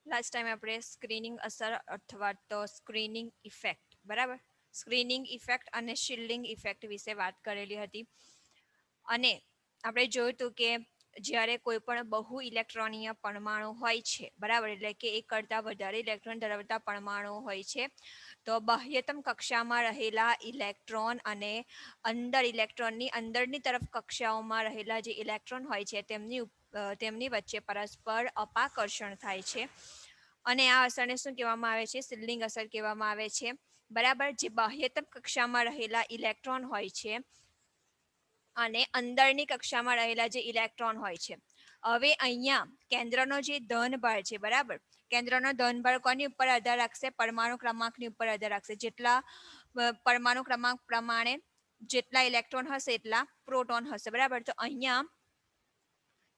Last time આપણે screening અસર અથવા તો સ્ક્રીનિંગ ઇફેક્ટ બરાબર સ્ક્રીનિંગ ઇફેક્ટ અને શિલ્ડિંગ ઇફેક્ટ વિશે વાત કરેલી હતી અને આપણે જોયું હતું કે જ્યારે કોઈ પણ બહુ ઇલેક્ટ્રોનીય પરમાણુ હોય છે બરાબર એટલે કે એક કરતાં વધારે ઇલેક્ટ્રોન ધરાવતા પરમાણુ હોય છે તો બાહ્યતમ કક્ષામાં રહેલા ઇલેક્ટ્રોન અને અંદર ઇલેક્ટ્રોનની અંદરની તરફ કક્ષાઓમાં રહેલા જે ઇલેક્ટ્રોન હોય છે તેમની વચ્ચે પરસ્પર અપાકર્ષણ થાય છે અને આ અસરને શું કહેવામાં આવે છે શિલ્ડિંગ અસર કહેવામાં આવે છે બરાબર જે બાહ્યતમ કક્ષામાં રહેલા ઇલેક્ટ્રોન હોય છે અને અંદરની કક્ષામાં રહેલા જે ઇલેક્ટ્રોન હોય છે હવે અહીંયા કેન્દ્રનો જે ધનભાર છે બરાબર કેન્દ્રનો ધનભાર કોની ઉપર આધાર રાખશે પરમાણુ ક્રમાંકની ઉપર આધાર રાખશે જેટલા પરમાણુ ક્રમાંક પ્રમાણે જેટલા ઇલેક્ટ્રોન હશે એટલા પ્રોટોન હશે બરાબર તો અહીંયા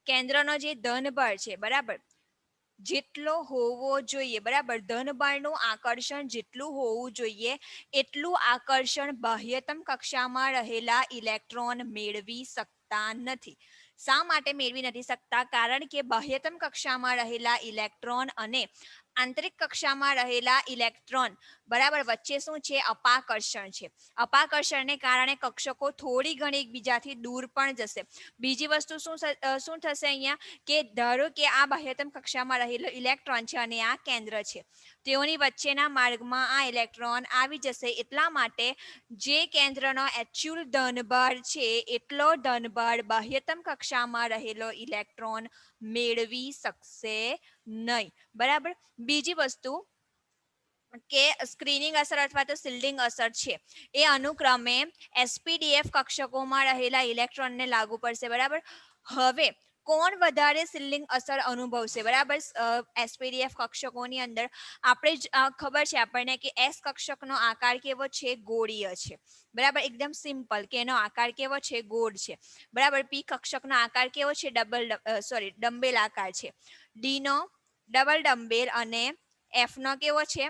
કેન્દ્રનો જે ધનભાર છે બરાબર જેટલો હોવો જોઈએ બરાબર ધનબળનું આકર્ષણ જેટલું હોવું જોઈએ એટલું આકર્ષણ બાહ્યતમ કક્ષામાં રહેલા ઇલેક્ટ્રોન મેળવી શકતા નથી શા માટે મેળવી નથી શકતા કારણ કે બાહ્યતમ કક્ષામાં રહેલા ઇલેક્ટ્રોન અને આંતરિક કક્ષામાં રહેલા ઇલેક્ટ્રોન બરાબર વચ્ચે શું છે અપાકર્ષણ છે અપાકર્ષણને કારણે કક્ષકો થોડી ઘણી એકબીજાથી દૂર પણ જશે બીજી વસ્તુ શું થશે અહીંયા કે ધારો કે આ બાહ્યતમ કક્ષામાં રહેલો ઇલેક્ટ્રોન છે અને આ કેન્દ્ર છે તેઓની વચ્ચેના માર્ગમાં આ ઇલેક્ટ્રોન આવી જશે એટલા માટે જે કેન્દ્રનો એકચ્યુઅલ ધનભાર છે એટલો ધનભાર બાહ્યતમ કક્ષામાં રહેલો ઇલેક્ટ્રોન મેળવી શકશે નહીં બરાબર બીજી વસ્તુ કે સ્ક્રીનિંગ અસર અથવા તો શિલ્ડિંગ અસર છે એ અનુક્રમે એસપીડીએફ કક્ષકોમાં રહેલા ઇલેક્ટ્રોનને લાગુ પડશે બરાબર હવે કોણ વધારે શિલ્ડિંગ અસર અનુભવશે બરાબર એસપીડીએફ કક્ષકોની અંદર આપણે ખબર છે આપણને કે એસ કક્ષકનો આકાર કેવો છે ગોળીય છે બરાબર એકદમ સિમ્પલ કે એનો આકાર કેવો છે ગોળ છે બરાબર પી કક્ષકનો આકાર કેવો છે ડમ્બેલ આકાર છે ડી નો ડબલ ડમ્બેલ અને એફ નો કેવો છે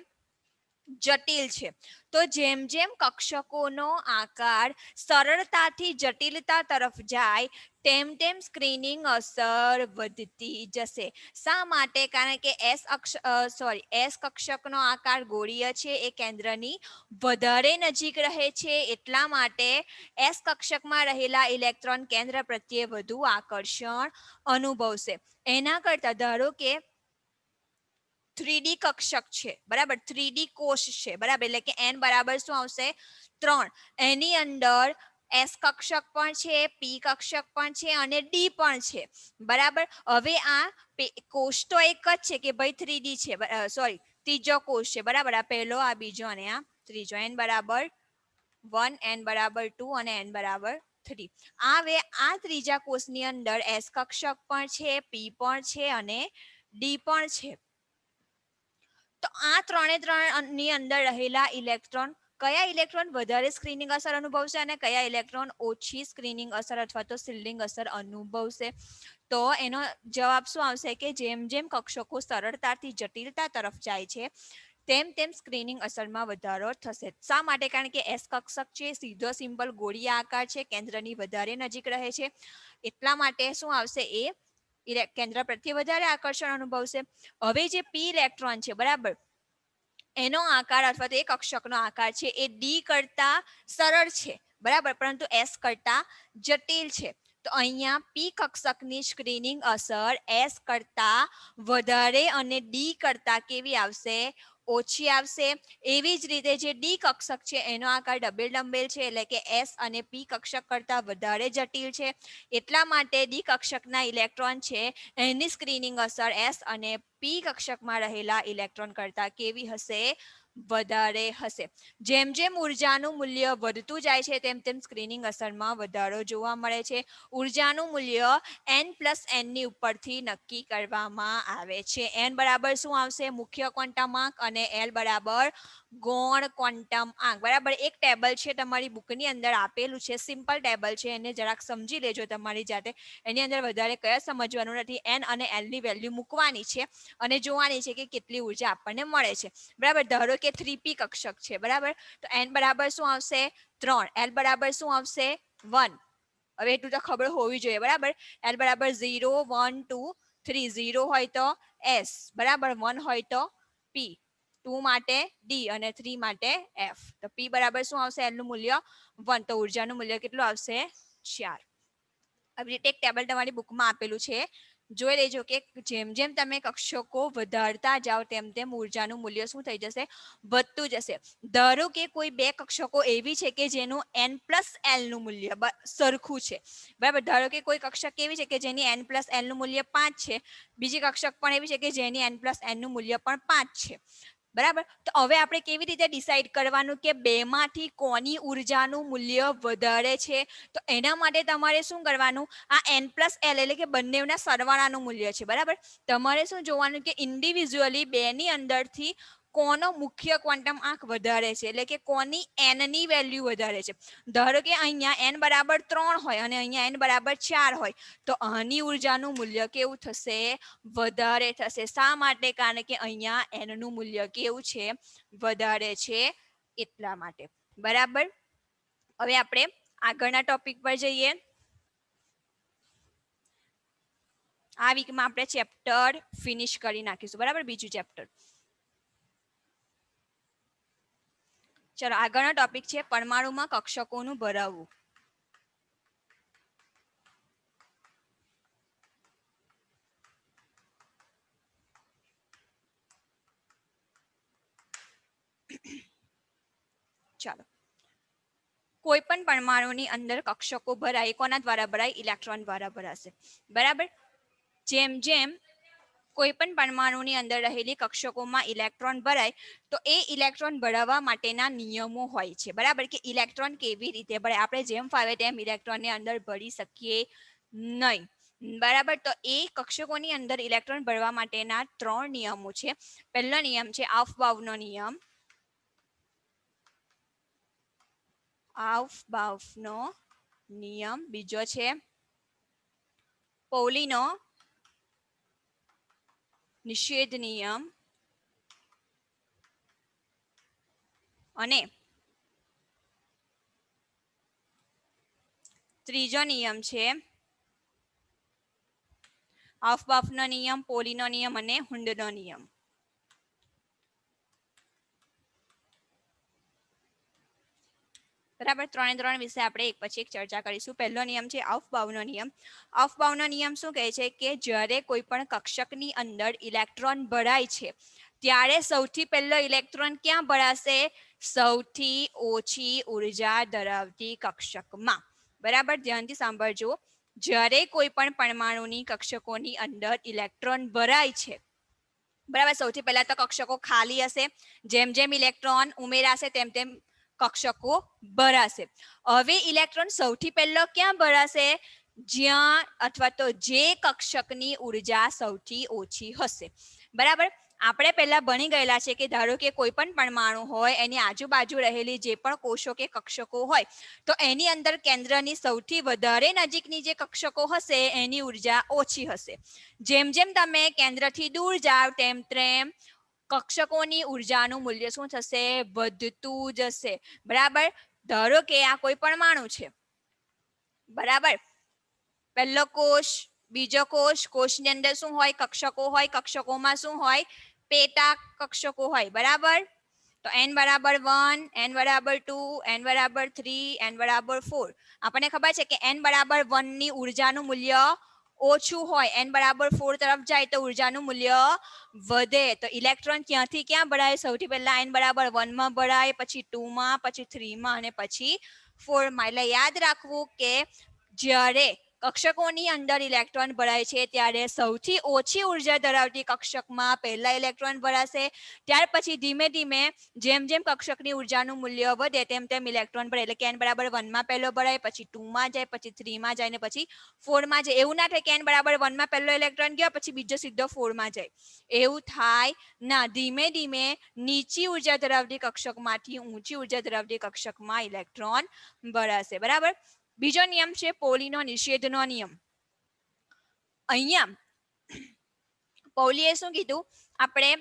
જટિલ છે તો જેમ જેમ કક્ષકોનો આકાર સરળતાથી જટિલતા તરફ જાય તેમ તેમ સ્ક્રીનિંગ અસર વધતી જશે શા માટે કારણ કે એસ કક્ષકનો આકાર ગોળીય છે એ કેન્દ્રની વધારે નજીક રહે છે એટલા માટે એસ કક્ષકમાં રહેલા ઇલેક્ટ્રોન કેન્દ્ર પ્રત્યે વધુ આકર્ષણ અનુભવશે એના કરતા ધારો કે 3D કક્ષક છે બરાબર 3D કોષ છે બરાબર એટલે કે n બરાબર શું આવશે 3 એની અંદર એસ કક્ષક પણ છે પી કક્ષક પણ છે અને ડી પણ છે બરાબર હવે આ કોષ તો એક જ છે કે ભાઈ 3D છે ત્રીજો કોષ છે બરાબર આ પહેલો આ બીજો અને આ ત્રીજો n બરાબર 1 n બરાબર 2 અને n બરાબર 3 હવે આ ત્રીજા કોષની અંદર એસ કક્ષક પણ છે પી પણ છે અને ડી પણ છે તો આ ત્રણ ની અંદર રહેલા ઇલેક્ટ્રોન કયા ઇલેક્ટ્રોન વધારે સ્ક્રીનિંગ અસર અનુભવશે અને કયા ઇલેક્ટ્રોન ઓછી સ્ક્રીનિંગ અસર અથવા તો શિલ્ડિંગ અસર અનુભવશે તો એનો જવાબ શું આવશે કે જેમ જેમ કક્ષકો સરળતાથી જટિલતા તરફ જાય છે તેમ તેમ સ્ક્રીનિંગ અસરમાં વધારો થશે શા માટે કારણ કે એસ કક્ષક છે સીધો સિમ્પલ ગોળીય આકાર છે કેન્દ્રની વધારે નજીક રહે છે એટલા માટે શું આવશે એ કેન્દ્ર પ્રત્યે વધારે આકર્ષણ અનુભવશે હવે જે પી ઇલેક્ટ્રોન છે બરાબર એનો આકાર અથવા તો એ કક્ષકનો આકાર છે એ ડી કરતા સરળ છે બરાબર પરંતુ એસ કરતા જટિલ છે તો અહીંયા પી કક્ષકની સ્ક્રીનિંગ અસર એસ કરતા વધારે અને ડી કરતા કેવી આવશે ઓછી આવશે એવી જ રીતે જે ડી કક્ષક છે એનો આકાર ડબલ ડમ્બેલ છે એટલે કે એસ અને પી કક્ષક કરતા વધારે જટિલ છે એટલા માટે ડી કક્ષકના ઇલેક્ટ્રોન છે એની સ્ક્રીનિંગ અસર એસ અને પી કક્ષકમાં રહેલા ઇલેક્ટ્રોન કરતા કેવી હશે વધારે હશે જેમ જેમ ઉર્જાનું મૂલ્ય વધતું જાય છે તેમ તેમ સ્ક્રીનિંગ અસરમાં વધારો જોવા મળે છે ઉર્જાનું મૂલ્ય n+n ની ઉપરથી નક્કી કરવામાં આવે છે n બરાબર શું આવશે મુખ્ય ક્વોન્ટમ આંક અને l બરાબર ગૌણ ક્વોન્ટમ આંક બરાબર એક ટેબલ છે તમારી બુકની અંદર આપેલું છે સિમ્પલ ટેબલ છે એને જરાક સમજી લેજો તમારી જાતે એની અંદર વધારે કયા સમજવાનું નથી n અને l ની વેલ્યુ મૂકવાની છે અને જોવાની છે કે કેટલી ઉર્જા આપણને મળે છે બરાબર ધારો કે 3p કક્ષક છે બરાબર તો n બરાબર શું આવશે 3 l બરાબર શું આવશે 1 હવે એટલું તો ખબર હોવી જોઈએ બરાબર l બરાબર 0 1 2 3 0 હોય તો S, બરાબર, 1 હોય તો P, 2 માટે D અને 3 માટે F. તો P બરાબર શું આવશે? L નું મૂલ્ય 1. તો ઉર્જાનું મૂલ્ય કેટલું આવશે? 4. આવી રીતે એક ટેબલ તમારી બુકમાં આપેલું છે, જોઈ લેજો કે જેમ જેમ તમે કક્ષકો વધારતા જાઓ તેમ તેમ ઉર્જાનું મૂલ્ય શું થઈ જશે? વધતું જશે. ધારો કે કોઈ બે કક્ષકો એવી છે કે જેનું n+l નું મૂલ્ય સરખું છે, બરાબર. ધારો કે કોઈ કક્ષક એવી છે કે જેની n+l નું મૂલ્ય 5 છે, બીજી કક્ષક પણ એવી છે કે જેની n+n નું મૂલ્ય પણ 5 છે, બરાબર. તો હવે આપણે કેવી રીતે ડિસાઈડ કરવાનું કે બેમાંથી કોની ઉર્જાનું મૂલ્ય વધારે છે? તો એના માટે તમારે શું કરવાનું? આ n+l એટલે કે બંનેના સરવાળાનું મૂલ્ય છે, બરાબર. તમારે શું જોવાનું કે ઇન્ડિવિજ્યુઅલી બેની અંદરથી કોનો મુખ્ય ક્વોન્ટમ આંક વધારે છે, એટલે કે કોની n ની વેલ્યુ વધારે છે. ધારો કે અહીંયા n બરાબર 3 હોય અને અહીંયા n બરાબર 4 હોય, તો આની ઉર્જાનું મૂલ્ય કેવું થશે? વધારે થશે. શા માટે? કારણ કે અહીંયા n નું મૂલ્ય કેવું છે? વધારે છે, એટલા માટે, બરાબર. હવે આપણે આગળના ટોપિક પર જઈએ. આ વીકમાં આપણે ચેપ્ટર ફિનિશ કરી નાખીશું, બરાબર, બીજું ચેપ્ટર. ચલો આગળનો ટોપિક છે પરમાણુમાં કક્ષકોનું ભરાવવું. ચાલો, કોઈ પણ પરમાણુની અંદર કક્ષકો ભરાય, કોના દ્વારા ભરાય? ઇલેક્ટ્રોન દ્વારા ભરાશે, બરાબર. જેમ જેમ કોઈ પણ પરમાણુની અંદર રહેલી કક્ષકોમાં ઇલેક્ટ્રોન ભરાય, તો એ ઇલેક્ટ્રોન ભરાવવા માટેના નિયમો હોય છે, બરાબર. કે ઇલેક્ટ્રોન કેવી રીતે ભરાય? આપણે જેમ ફાવે તેમ ઇલેક્ટ્રોનને અંદર ભરી શકીએ નહીં, બરાબર. તો એ કક્ષકોની અંદર ઇલેક્ટ્રોન ભરવા માટેના 3 નિયમો છે. પહેલો નિયમ છે આફબાઉનો નિયમ. આફબાઉનો નિયમ. બીજો છે પૌલીનો નિષેધ નિયમ. અને ત્રીજો નિયમ છે આફબાઉનો નિયમ, પૌલીનો નિયમ અને હુન્ડનો નિયમ. બરાબર. 3 વિશે આપણે એક પછી એક ચર્ચા કરીશું. પહેલો નિયમ છે આફબાઉનો નિયમ. આફબાઉનો નિયમ શું કહે છે કે જ્યારે કોઈ પણ કક્ષકની અંદર ઇલેક્ટ્રોન ભરાય છે, ત્યારે સૌથી પહેલો ઇલેક્ટ્રોન ક્યાં ભરાશે? સૌથી ઓછી ઉર્જા ધરાવતી કક્ષકમાં, બરાબર. ધ્યાનથી સાંભળજો. જ્યારે કોઈ પણ પરમાણુની કક્ષકોની અંદર ઇલેક્ટ્રોન ભરાય છે, બરાબર, સૌથી પહેલા તો કક્ષકો ખાલી હશે. જેમ જેમ ઇલેક્ટ્રોન ઉમેરાશે તેમ તેમ કક્ષકો ભરાશે. હવે ઇલેક્ટ્રોન સૌથી પહેલો ક્યાં ભરાશે? જ્યાં અથવા તો જે કક્ષકની ઉર્જા સૌથી ઓછી હશે, બરાબર. આપણે પહેલા ભણી ગયેલા છે કે ધારો કે કોઈ પણ પરમાણુ હોય, એની આજુબાજુ રહેલી જે પણ કોષો કે કક્ષકો હોય, તો એની અંદર કેન્દ્રની સૌથી વધારે નજીકની જે કક્ષકો હશે એની ઉર્જા ઓછી હશે. જેમ જેમ તમે કેન્દ્રથી દૂર જાઓ તેમ તેમ કક્ષકોની ઉર્જાનું મૂલ્ય શું થશે? વધતું જશે, બરાબર. ધારો કે આ કોઈ પરમાણુ છે, બરાબર. પહેલો કોષ, બીજો કોષ, કોષની અંદર શું હોય? કક્ષકો હોય. કક્ષકોમાં શું હોય? પેટા કક્ષકો હોય, બરાબર. તો n બરાબર 1, n બરાબર 2, n બરાબર 3, n બરાબર 4. આપણને ખબર છે કે n બરાબર 1 ની ઉર્જાનું મૂલ્ય ઓછું હોય, n બરાબર 4 તરફ જાય તો ઉર્જાનું મૂલ્ય વધે. તો ઇલેક્ટ્રોન ક્યાંથી ક્યાં ભરાય? સૌથી પહેલા n બરાબર 1 માં ભરાય, પછી 2 માં, પછી 3 માં અને પછી 4 માં. એટલે યાદ રાખવું કે જ્યારે કક્ષકોની અંદર ઇલેક્ટ્રોન ભરાય છે ત્યારે સૌથી ઓછી ઉર્જા ધરાવતી કક્ષકમાં પહેલા ઇલેક્ટ્રોન ભરાશે. ત્યાર પછી ધીમે ધીમે જેમ જેમ કક્ષકની ઉર્જાનું મૂલ્ય વધે તેમ તેમ ઇલેક્ટ્રોન ભરાય. એટલે કે n બરાબર 1 માં પહેલો ભરાય, પછી 2 માં જાય, પછી 3 માં જાય અને પછી 4 માં જાય. એવું ના થાય કે n બરાબર 1 માં પહેલો ઇલેક્ટ્રોન ગયો પછી બીજો સીધો 4 માં જાય, એવું થાય ના. ધીમે ધીમે નીચી ઉર્જા ધરાવતી કક્ષકમાંથી ઊંચી ઉર્જા ધરાવતી કક્ષકમાં ઇલેક્ટ્રોન ભરાશે, બરાબર. બીજો નિયમ છે પૌલીનો નિષેધનો નિયમ. અહીંયા પૌલીએ શું કીધું? આપણે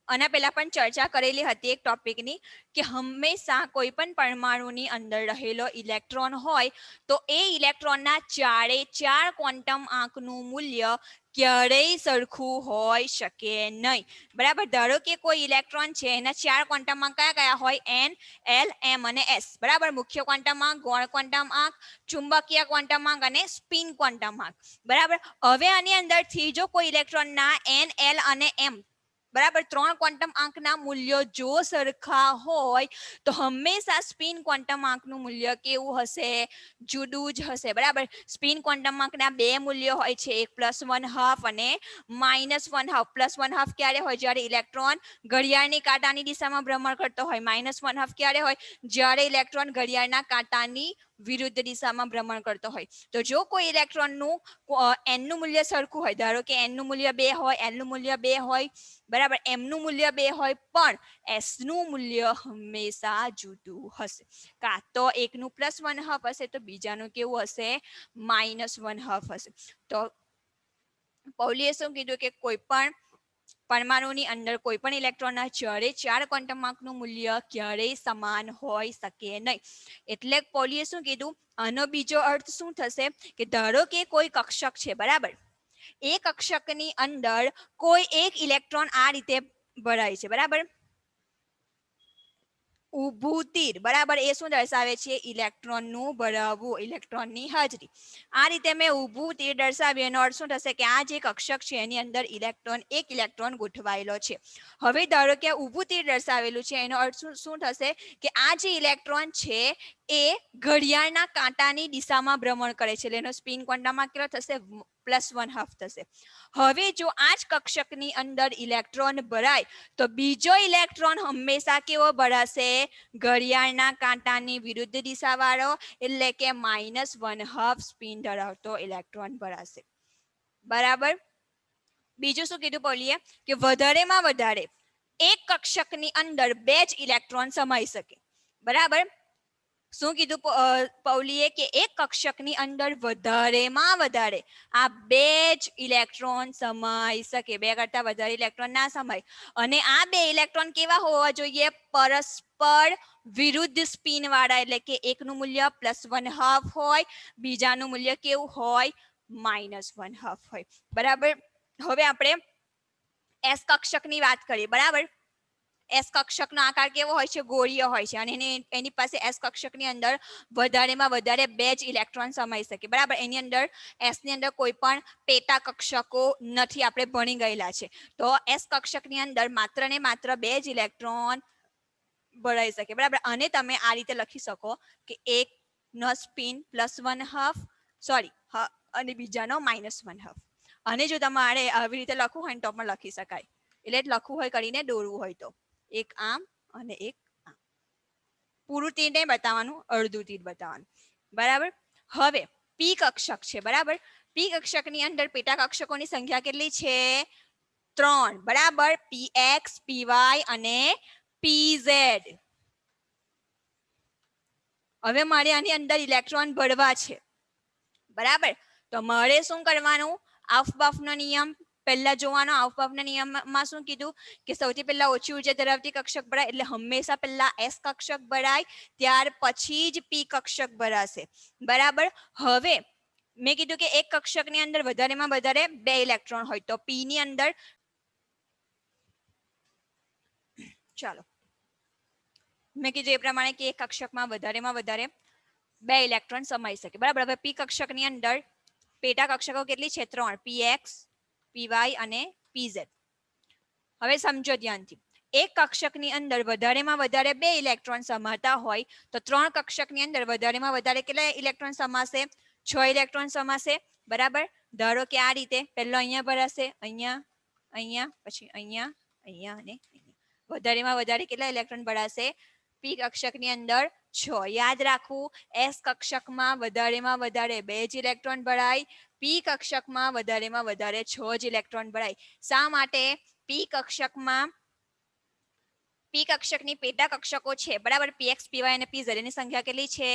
આના પહેલા પણ ચર્ચા કરેલી હતી એક ટોપિકની, કે હંમેશા કોઈ પણ પરમાણુની અંદર રહેલો ઇલેક્ટ્રોન હોય તો એ ઇલેક્ટ્રોનના 4 ક્વોન્ટમ આંકનું મૂલ્ય ક્યારેય સરખું હોઈ શકે નહીં, બરાબર. ધારો કે કોઈ ઇલેક્ટ્રોન છે એના 4 ક્વોન્ટમમાં કયા કયા હોય? એન, એલ, એમ અને એસ, બરાબર. મુખ્ય ક્વોન્ટમમાં, ગૌણ ક્વોન્ટમમાં, ચુંબકીય ક્વોન્ટમમાં અને સ્પિન ક્વોન્ટમમાં, બરાબર. હવે આની અંદરથી જો કોઈ ઇલેક્ટ્રોનના એન, એલ અને એમ, બરાબર, 3 ક્વોન્ટમ આંકના મૂલ્યો જો સરખા હોય તો હંમેશા સ્પિન ક્વોન્ટમ આંકનું મૂલ્ય કેવું હશે? જુદું જ હશે, બરાબર. સ્પિન ક્વોન્ટમ આંકના 2 મૂલ્યો હોય છે, એક +1/2 અને -1/2. +1/2 ક્યારે હોય? જ્યારે ઇલેક્ટ્રોન ઘડિયાળની કાંટાની દિશામાં ભ્રમણ કરતો હોય. -1/2 ક્યારે હોય? જ્યારે ઇલેક્ટ્રોન ઘડિયાળના કાંટાની વિરુદ્ધ દિશામાં ભ્રમણ કરતો હોય. તો જો કોઈ ઇલેક્ટ્રોનનું n નું મૂલ્ય સરખું હોય, ધારો કે n નું મૂલ્ય 2 હોય, l નું મૂલ્ય 2 હોય, બરાબર, m નું મૂલ્ય 2 હોય, પણ s નું મૂલ્ય હંમેશા જુદું હશે. કાં તો એકનું +1/2 હશે તો બીજાનું કેવું હશે? -1/2 હશે. તો પૌલીએ શું કીધું કે કોઈ પણ પરમાણુની અંદર કોઈ પણ ઇલેક્ટ્રોનના જ્યારે 4 ક્વોન્ટમ આંકનું મૂલ્ય ક્યારેય સમાન હોઈ શકે નહીં. એટલે પૌલીએ શું કીધું? આનો બીજો અર્થ શું થશે કે ધારો કે કોઈ કક્ષક છે, બરાબર. એ કક્ષકની અંદર કોઈ એક ઇલેક્ટ્રોન આ રીતે ભરાય છે, બરાબર. ઊભું તીર, બરાબર, એ શું દર્શાવે છે? ઇલેક્ટ્રોનનું ભરાવું, ઇલેક્ટ્રોનની હાજરી. આ રીતે મેં ઊભું તીર દર્શાવ્યું, એનો અર્થ શું થશે કે આ જે કક્ષક છે એની અંદર એક ઇલેક્ટ્રોન ગોઠવાયેલો છે. હવે ધારો કે ઊભું તીર દર્શાવેલું છે, એનો અર્થ શું થશે કે આ જે ઇલેક્ટ્રોન છે એ ઘડિયાળના કાંટાની દિશામાં ભ્રમણ કરે છે, એટલે એનો સ્પિન ક્વોન્ટમમાં કેટલો થશે? +1/2 થશે. હવે જો આ જ કક્ષકની અંદર ઇલેક્ટ્રોન ભરાય તો બીજો ઇલેક્ટ્રોન હંમેશા કેવો ભરાશે? ઘડિયાળના કાંટાની વિરુદ્ધ દિશાવાળો, એટલે કે -1/2 સ્પિન ધરાવતો ઇલેક્ટ્રોન ભરાશે, બરાબર. બીજું શું કીધું પૌલીએ? કે વધારેમાં વધારે એક કક્ષકની અંદર 2 જ ઇલેક્ટ્રોન સમાઈ શકે, બરાબર. શું કીધું પૌલીએ? કે એક કક્ષકની અંદર વધારેમાં વધારે આ 2 જ ઇલેક્ટ્રોન સમાઈ શકે, 2 કરતા વધારે ઇલેક્ટ્રોન ના સમાય. અને આ 2 ઇલેક્ટ્રોન કેવા હોવા જોઈએ? પરસ્પર વિરુદ્ધ સ્પિન વાળા, એટલે કે એકનું મૂલ્ય +1/2 હોય, બીજાનું મૂલ્ય કેવું હોય? -1/2 હોય, બરાબર. હવે આપણે એસ કક્ષકની વાત કરીએ, બરાબર. એસ કક્ષકનો આકાર કેવો હોય છે? ગોળીય હોય છે, અને એની પાસે એસ કક્ષકની અંદર વધારેમાં વધારે 2 જ ઇલેક્ટ્રોન સમાઈ શકે, બરાબર. એની અંદર એસ ની અંદર કોઈ પણ પેટા કક્ષકો નથી, આપણે ભણી ગયેલા છે. તો એસ કક્ષકની અંદર માત્ર ને માત્ર 2 જ ઇલેક્ટ્રોન ભરાઈ શકે, બરાબર. અને તમે આ રીતે લખી શકો કે એક નો સ્પિન +1/2, સોરી, અને બીજાનો -1/2. અને જો તમારે આવી રીતે લખવું હોય તો પણ લખી શકાય, એટલે લખવું હોય કરીને દોરવું હોય તો એક આમ અને એક આમ. પૂરું તીર નહીં બતાવવાનું, અડધું તીર બતાવવાનું, બરાબર. હવે પી કક્ષક છે, બરાબર. પી કક્ષકની અંદર પેટા કક્ષકોની સંખ્યા કેટલી છે? 3, બરાબર. px, py અને pz. હવે મારે આની અંદર ઇલેક્ટ્રોન ભરવા છે, બરાબર. તો મારે શું કરવાનું? આઉફબાફનો નિયમ પહેલા જોવાનો. આઉફબાફના નિયમમાં શું કીધું કે સૌથી પહેલા ઓછી ઉર્જા ધરાવતી કક્ષક ભરાય, એટલે હંમેશા પહેલા એસ કક્ષક ભરાય, ત્યાર પછી જ પી કક્ષક ભરાશે, બરાબર. હવે મેં કીધું કે એક કક્ષકની અંદર વધારેમાં વધારે 2 ઇલેક્ટ્રોન હોય, તો પી ની અંદર, ચાલો મેં કીધું એ પ્રમાણે કે એક કક્ષકમાં વધારેમાં વધારે 2 ઇલેક્ટ્રોન સમાઈ શકે, બરાબર. હવે પી કક્ષકની અંદર પેટા કક્ષકો કેટલી છે? 3, px, py અને pz. હવે સમજો ધ્યાનથી, એક કક્ષકની અંદર વધારેમાં વધારે 2 ઇલેક્ટ્રોન સમાતા હોય તો 3 કક્ષકની અંદર વધારેમાં વધારે કેટલા ઇલેક્ટ્રોન સમાશે? 6 ઇલેક્ટ્રોન સમાશે, બરાબર. ધારો કે આ રીતે પહેલો અહીંયા ભરાશે, અહીંયા, અહીંયા, પછી અહીંયા, અહીંયા અને અહીંયા. વધારેમાં વધારે કેટલા ઇલેક્ટ્રોન ભરાશે? પી કક્ષકની અંદર 6. યાદ રાખવું, એસ કક્ષકમાં વધારેમાં વધારે 2 જ ઇલેક્ટ્રોન ભરાય, પી કક્ષકમાં વધારેમાં વધારે 6 જ ઇલેક્ટ્રોન ભરાય. શા માટે? પી કક્ષકમાં, પી કક્ષકની પેટા કક્ષકો છે, બરાબર. px, py અને pz, એની સંખ્યા કેટલી છે?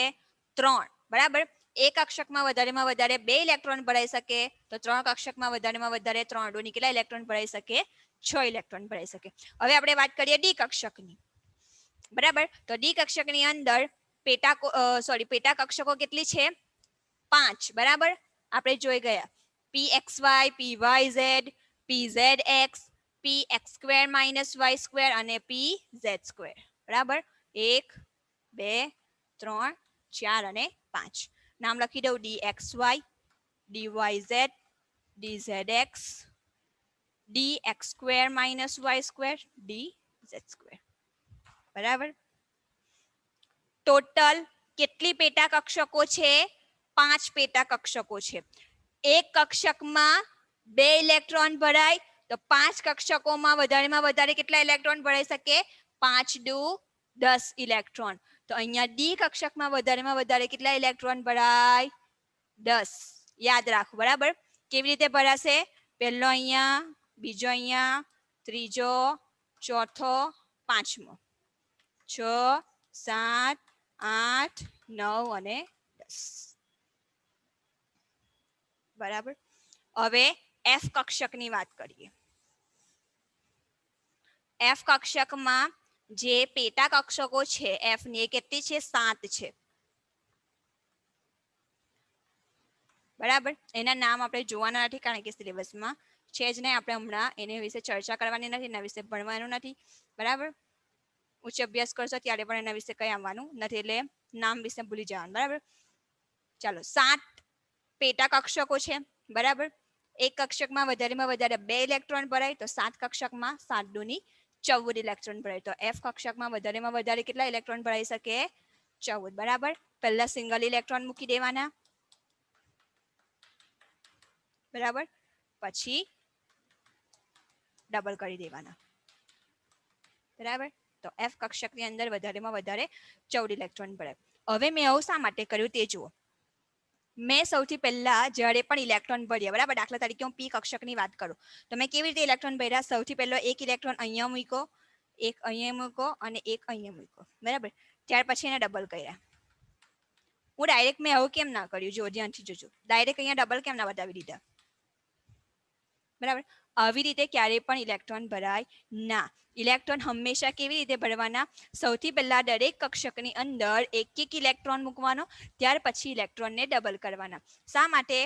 3, બરાબર. એક કક્ષકમાં વધારેમાં વધારે 2 ઇલેક્ટ્રોન ભરાઈ શકે, તો 3 કક્ષકમાં વધારેમાં વધારે 3 દુની કેટલા ઇલેક્ટ્રોન ભરાઈ શકે? 6 ઇલેક્ટ્રોન ભરાઈ શકે. હવે આપણે વાત કરીએ ડી કક્ષકની, બરાબર. તો ડી કક્ષકની અંદર પેટા કક્ષકો કેટલી છે? 5, બરાબર. આપણે જોઈ ગયા. pxy, pyz, pzx, px square minus Y square અને pz સ્ક્વેર. બરાબર. 1 2 3 4 અને 5. નામ લખી દઉં dxy, dyz, dzx, dx square minus Y square, dz square. બરાબર. ટોટલ કેટલી પેટા કક્ષકો છે? 5 પેટા કક્ષકો છે. એક કક્ષકમાં 2 ઇલેક્ટ્રોન ભરાય તો 5 કક્ષકોમાં વધારેમાં વધારે કેટલા ઇલેક્ટ્રોન ભરાઈ શકે? 5 દુ 10 ઇલેક્ટ્રોન. તો અહીંયા ડી કક્ષકમાં વધારેમાં વધારે કેટલા ઇલેક્ટ્રોન ભરાય? 10. યાદ રાખો. બરાબર. કેવી રીતે ભરાશે? પહેલો અહીંયા, બીજો અહીંયા, ત્રીજો, ચોથો, પાંચમો, 6 7 8 9 અને 10. બરાબર. હવે એફ કક્ષકની વાત કરીએ. એફ કક્ષકમાં જે પેટા કક્ષકો છે એફ ની એ કેટલી છે? 7 છે. બરાબર. એના નામ આપણે જોવાના નથી કારણ કે સિલેબસમાં છે જ નહીં. આપણે હમણાં એના વિશે ચર્ચા કરવાની નથી, એના વિશે ભણવાનું નથી. બરાબર. ઉચ્ચ અભ્યાસ કરશો ત્યારે પણ એના વિશે કઈ આવવાનું નથી, એટલે નામ વિશે ભૂલી જવાનું. બરાબર. ચાલો, 7 પેટા કક્ષકો છે. બરાબર. એક કક્ષકમાં વધારેમાં વધારે 2 ઇલેક્ટ્રોન ભરાય તો 7 કક્ષકમાં 7 દુની 14 ઇલેક્ટ્રોન ભરાય. તો એફ કક્ષકમાં વધારેમાં વધારે કેટલા ઇલેક્ટ્રોન ભરાઈ શકે? 14. બરાબર. પહેલા સિંગલ ઇલેક્ટ્રોન મૂકી દેવાના. બરાબર. પછી ડબલ કરી દેવાના. બરાબર. તો એફ કક્ષકની અંદર વધારેમાં વધારે 14 ઇલેક્ટ્રોન ભરાય. હવે મેં આવું શા માટે કર્યું તે જુઓ. મેં સૌથી પહેલા જ્યારે પણ ઇલેક્ટ્રોન ભર્યા, બરાબર, દાખલા તરીકે હું પી કક્ષકની વાત કરું તો મેં કેવી રીતે ઇલેક્ટ્રોન ભર્યા? સૌથી પહેલો એક ઇલેક્ટ્રોન અહીંયા મૂક્યો, એક અહીંયા મૂક્યો અને એક અહીંયા મૂક્યો. બરાબર. ત્યાર પછી એને ડબલ કર્યા. હું ડાયરેક્ટ મેં આવું કેમ ના કર્યું? જો ધ્યાનથી જોજો. ડાયરેક્ટ અહીંયા ડબલ કેમ ના બતાવી દીધા? બરાબર. આવી રીતે ક્યારેય પણ ઇલેક્ટ્રોન ભરાય ના. ઇલેક્ટ્રોન હંમેશા કેવી રીતે ભરવાના? સૌથી પહેલા દરેક કક્ષકની અંદર એક એક ઇલેક્ટ્રોન મૂકવાનો, ત્યાર પછી ઇલેક્ટ્રોનને ડબલ કરવાના. શા માટે?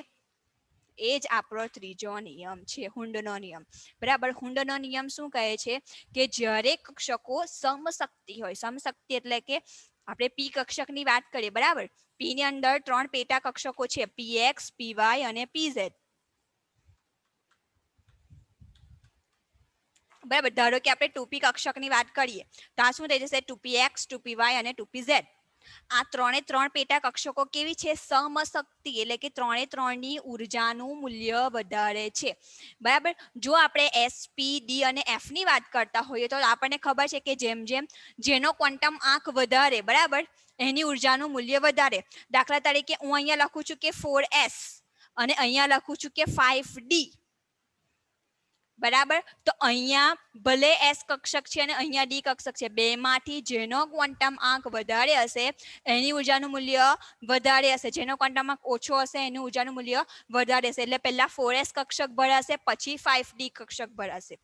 એ જ આપણો ત્રીજો નિયમ છે, હુન્ડનો નિયમ. બરાબર. હુન્ડનો નિયમ શું કહે છે? કે જ્યારે કક્ષકો સમશક્તિ હોય, સમશક્તિ એટલે કે આપણે પી કક્ષકની વાત કરીએ. બરાબર. પી ની અંદર 3 પેટા કક્ષકો છે, પીએક્સ, પીવાય અને પીઝેડ. બરાબર. ધારો કે આપણે 2p કક્ષકની વાત કરીએ તો આ શું થઈ જશે? 2px, 2py અને 2pz. આ 3 પેટા કક્ષકો કેવી છે? સમશક્તિ, એટલે કે 3 ની ઉર્જાનું મૂલ્ય વધારે છે. બરાબર. જો આપણે s, p, d અને f ની વાત કરતા હોઈએ તો આપણને ખબર છે કે જેમ જેમ જેનો ક્વોન્ટમ આંક વધારે, બરાબર, એની ઉર્જાનું મૂલ્ય વધારે. દાખલા તરીકે હું અહીંયા લખું છું કે 4s અને અહીંયા લખું છું કે 5d. બરાબર. તો અહીંયા ભલે એસ કક્ષક છે અને અહીંયા ડી કક્ષક છે, બેમાંથી જેનો ક્વોન્ટમ આંક વધારે હશે એની ઉર્જાનું મૂલ્ય વધારે હશે, જેનો ક્વોન્ટમ આંક ઓછો હશે એનું ઉર્જાનું મૂલ્ય વધારે હશે. એટલે પહેલા 4s કક્ષક ભરાશે, પછી 5d કક્ષક ભરાશે.